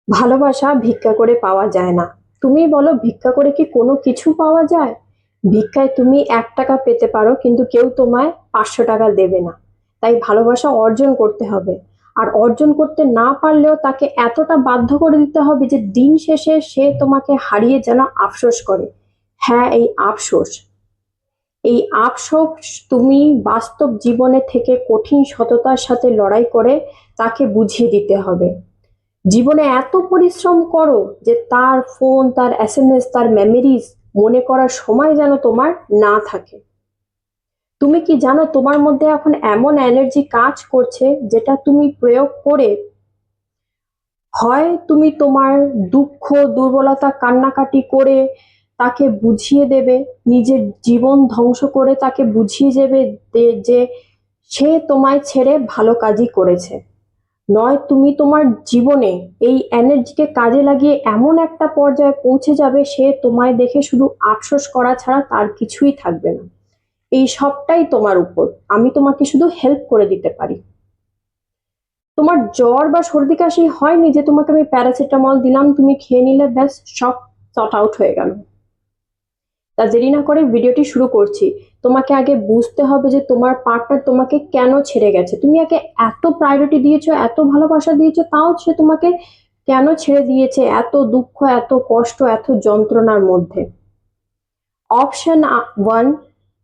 ভালোবাসা ভিক্ষা করে পাওয়া যায় না। তুমি বলো ভিক্ষা করে কি কোনো কিছু পাওয়া যায়? ভিক্ষায় তুমি ১ টাকা পেতে পারো কিন্তু কেউ তোমায় ৫০০ টাকা দেবে না। তাই ভালোবাসা অর্জন করতে হবে। আর অর্জন করতে না পারলেও তাকে এতটা বাধ্য করে দিতে হবে যে দিন শেষে সে তোমাকে হারিয়ে যেন আফসোস করে। হ্যাঁ, এই আফসোস তুমি বাস্তব জীবনে থেকে কঠিন সততার সাথে লড়াই করে তাকে বুঝিয়ে দিতে হবে। জীবনে এত পরিশ্রম করো যে তার ফোন, তার এসএমএস, তার মেমোরিজ মনে করার সময় যেন তোমার না থাকে। তুমি কি জানো তোমার মধ্যে এখন এমন এনার্জি কাজ করছে যেটা তুমি প্রয়োগ করে হয় তুমি তোমার দুঃখ, দুর্বলতা কান্নাকাটি করে তাকে বুঝিয়ে দেবে, নিজের জীবন ধ্বংস করে তাকে বুঝিয়ে দেবে যে সে তোমায় ছেড়ে ভালো কাজই করেছে। নয় তুমি তোমার জীবনে এই এনার্জিকে কাজে লাগিয়ে এমন একটা পর্যায়ে পৌঁছে যাবে সে তোমায় দেখে শুধু আফসোস করা ছাড়া তার কিছুই থাকবে না। এই সবটাই তোমার উপর। আমি তোমাকে শুধু হেল্প করে দিতে পারি। তোমার জ্বর বা সর্দি কাশি হয়নি যে তোমাকে আমি প্যারাসিটামল দিলাম, তুমি খেয়ে নিলে ব্যাস সব সর্ট আউট হয়ে গেল। তা দেরি না করে ভিডিওটি শুরু করছি। তোমাকে আগে বুঝতে হবে যে তোমার পার্টনার তোমাকে কেন ছেড়ে গেছে। তুমি একে এত প্রায়োরিটি দিয়েছো, এত ভালোবাসা দিয়েছো, তাও সে তোমাকে কেন ছেড়ে দিয়েছে এত দুঃখ, এত কষ্ট, এত যন্ত্রণার মধ্যে। অপশন 1,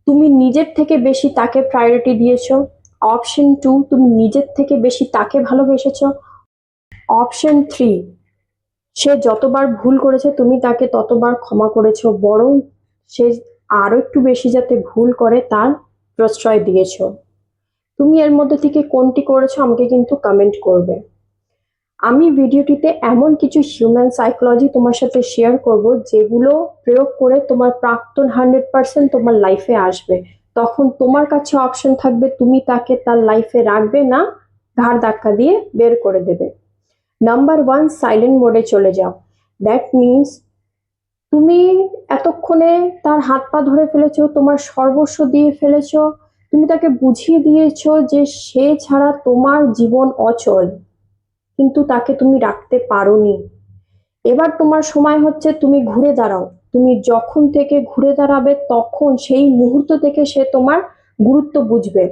তুমি নিজের থেকে বেশি তাকে প্রায়োরিটি দিয়েছো। অপশন 2, তুমি নিজের থেকে বেশি তাকে ভালোবেসেছো। অপশন 3, সে যতবার ভুল করেছে তুমি তাকে ততবার ক্ষমা করেছো, বরং সে আরো একটু বেশি যাতে ভুল করে তার প্রশ্রয় দিয়েছো। তুমি এর মধ্যে থেকে কোনটি করেছো আমাকে কিন্তু কমেন্ট করবে। আমি ভিডিওটিতে এমন কিছু হিউম্যান সাইকোলজি তোমার সাথে শেয়ার করব যেগুলো প্রয়োগ করে তোমার প্রাক্তন 100% তোমার লাইফে আসবে। তখন তোমার কাছে অপশন থাকবে, তুমি তাকে তার লাইফে রাখবে না ঘাড় ধাক্কা দিয়ে বের করে দেবে। নাম্বার 1, সাইলেন্ট মোডে চলে যাও। দ্যাট মিনস তুমি এতক্ষণে তার হাত পা ধরে ফেলেছো, তোমার সর্বস্ব দিয়ে ফেলেছো, তুমি তাকে বুঝিয়ে দিয়েছো যে সে ছাড়া তোমার জীবন অচল, কিন্তু তাকে তুমি রাখতে পারোনি। এবার তোমার সময় হচ্ছে তুমি ঘুরে দাঁড়াও। তুমি যখন থেকে ঘুরে দাঁড়াবে তখন সেই মুহূর্ত থেকে সে তোমার গুরুত্ব বুঝবে।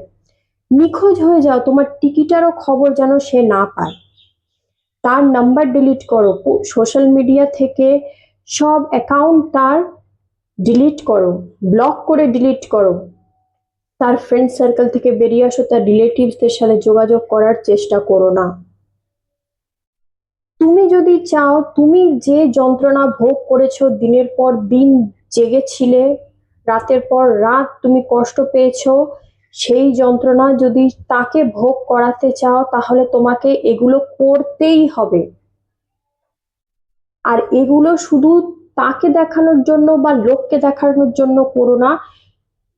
নিখোঁজ হয়ে যাও, তোমার টিকিটারও খবর যেন সে না পায়। তার নাম্বার ডিলিট করো, সোশ্যাল মিডিয়া থেকে সব অ্যাকাউন্ট তার ডিলিট করো, ব্লক করে ডিলিট করো। তার ফ্রেন্ড সার্কেল থেকে বেরিয়ে আসো, তার রিলেটিভসদের সাথে যোগাযোগ করার চেষ্টা করো না। তুমি যদি চাও, তুমি যে যন্ত্রণা ভোগ করেছো, দিনের পর দিন জেগেছিলে, রাতের পর রাত তুমি কষ্ট পেয়েছো, সেই যন্ত্রণা যদি তাকে ভোগ করাতে চাও তাহলে তোমাকে এগুলো করতেই হবে। আর এগুলো শুধু তাকে দেখানোর জন্য বা লোককে দেখানোর জন্য করো না,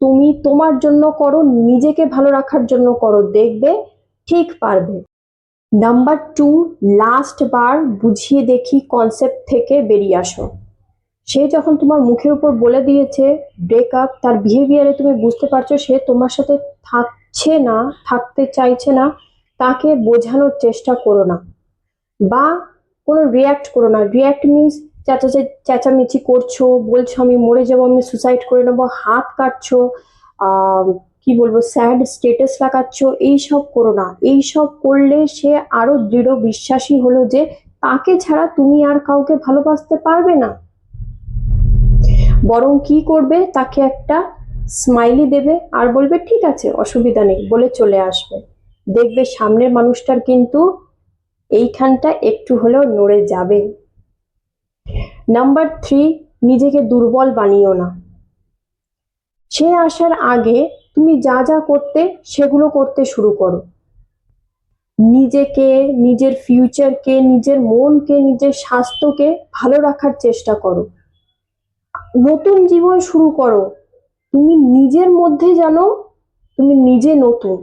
তুমি তোমার জন্য করো, নিজেকে ভালো রাখার জন্য করো, দেখবে ঠিক পারবে। নাম্বার 2, লাস্ট বার বুঝিয়ে দেখি কনসেপ্ট থেকে বেরিয়ে আসো। সে যখন তোমার মুখের উপর বলে দিয়েছে ব্রেকআপ, তার বিহেভিয়ারে তুমি বুঝতে পারছো সে তোমার সাথে থাকছে না, থাকতে চাইছে না, তাকে বোঝানোর চেষ্টা করো না বা কোনো রিয়্যাক্ট করো না। রিয়্যাক্ট মিনস চেঁচামেচি করছো, বলছো আমি মরে যাবো, আমি সুসাইড করে নেবো, হাত কাটছো, কি বলবো, স্যাড স্টেটাস লাগাচ্ছ, এইসব করো না। এইসব করলে সে আরো দৃঢ় বিশ্বাসী হলো যে তাকে ছাড়া তুমি আর কাউকে ভালোবাসতে পারবে না। বরং কি করবে, তাকে একটা স্মাইলি দেবে আর বলবে ঠিক আছে অসুবিধা নেই বলে চলে আসবে। দেখবে সামনের মানুষটার কিন্তু এইখানটা একটু হলেও নড়ে যাবে। নাম্বার 3, নিজেকে দুর্বল বানিও না। সে আসার আগে তুমি যা যা করতে সেগুলো করতে শুরু করো। নিজেকে, নিজের ফিউচারকে, নিজের মনকে, নিজের স্বাস্থ্যকে ভালো রাখার চেষ্টা করো। নতুন জীবন শুরু করো। তুমি নিজের মধ্যে জানো তুমি নিজে নতুন,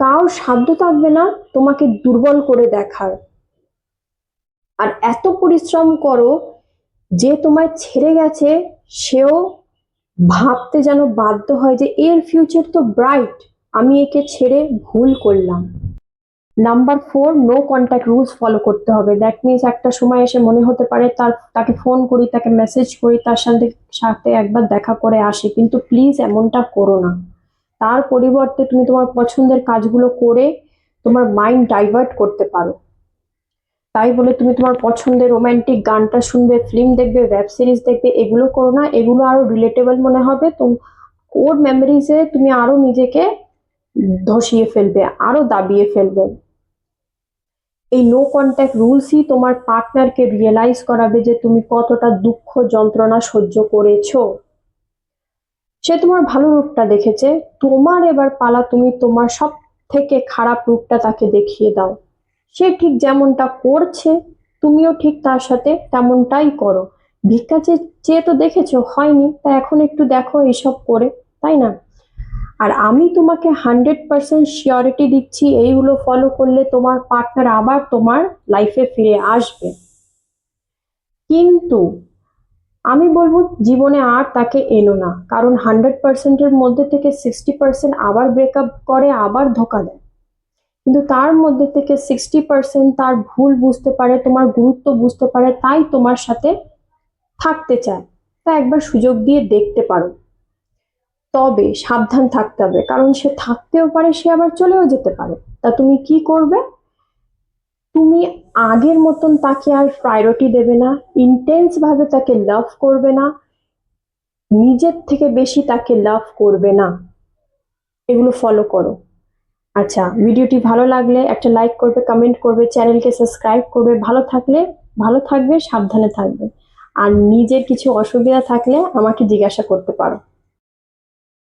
কারোর সাধ্য থাকবে না তোমাকে দুর্বল করে দেখার। আর এত পরিশ্রম করো যে তোমায় ছেড়ে গেছে সেও ভাবতে যেন বাধ্য হয় যে এর ফিউচার তো ব্রাইট, আমি একে ছেড়ে ভুল করলাম। Number 4, no contact rules follow করতে হবে। দ্যাট মিনস একটা সময় এসে মনে হতে পারে তাকে ফোন করি, তাকে মেসেজ করি, তার সাথে সাথে একবার দেখা করে আসি, কিন্তু প্লিজ এমনটা করো না। তার পরিবর্তে তুমি তোমার পছন্দের কাজগুলো করে তোমার মাইন্ড ডাইভার্ট করতে পারো। তাই বলে তুমি তোমার পছন্দের রোমান্টিক গানটা শুনবে, ফিল্ম দেখবে, ওয়েব সিরিজ দেখবে, এগুলো করো না। এগুলো আরো রিলেটেবল মনে হবে, তো ওর মেমোরিজে তুমি আরো নিজেকে ধসিয়ে ফেলবে, আরো দাবিয়ে ফেলবে। এই নো কন্ট্যাক্ট রুলসই তোমার পার্টনারকে রিয়েলাইজ করাবে যে তুমি কতটা দুঃখ যন্ত্রণা সহ্য করেছো। সে তোমার ভালো রূপটা দেখেছে, তোমার এবার পালা তুমি তোমার সব থেকে খারাপ রূপটা তাকে দেখিয়ে দাও। সে ঠিক যেমনটা করছে তুমিও ঠিক তার সাথে তেমনটাই করো। ভিক্ষা চেয়ে তো দেখেছো হয়নি, তা এখন একটু দেখো এইসব করে, তাই না? আর আমি তোমাকে 100% শিওরিটি দিচ্ছি, এইগুলো ফলো করলে তোমার পার্টনার আবার তোমার লাইফে ফিরে আসবে। কিন্তু আমি বলবো জীবনে আর তাকে এনো না, কারণ 100%-এর মধ্যে থেকে 60% আবার ব্রেকআপ করে, আবার ধোকা দেয়। কিন্তু তার মধ্যে থেকে 60% তার ভুল বুঝতে পারে, তোমার গুরুত্ব বুঝতে পারে, তাই তোমার সাথে থাকতে চায়। তা একবার সুযোগ দিয়ে দেখতে পারো। তবে সাবধান থাকতে হবে, কারণ সে থাকতেও পারে, সে আবার চলেও যেতে পারে। তা তুমি কি করবে? তুমি আগের মতন তাকে আর প্রায়োরিটি দেবে না, ইন্টেন্স ভাবে তাকে লাভ করবে না, নিজের থেকে বেশি তাকে লাভ করবে না। এগুলো ফলো করো। আচ্ছা, ভিডিওটি ভালো লাগলে একটা লাইক করবে, কমেন্ট করবে, চ্যানেলকে সাবস্ক্রাইব করবে। ভালো থাকলে ভালো থাকবে, সাবধানে থাকবে। আর নিজের কিছু অসুবিধা থাকলে আমাকে জিজ্ঞাসা করতে পারো।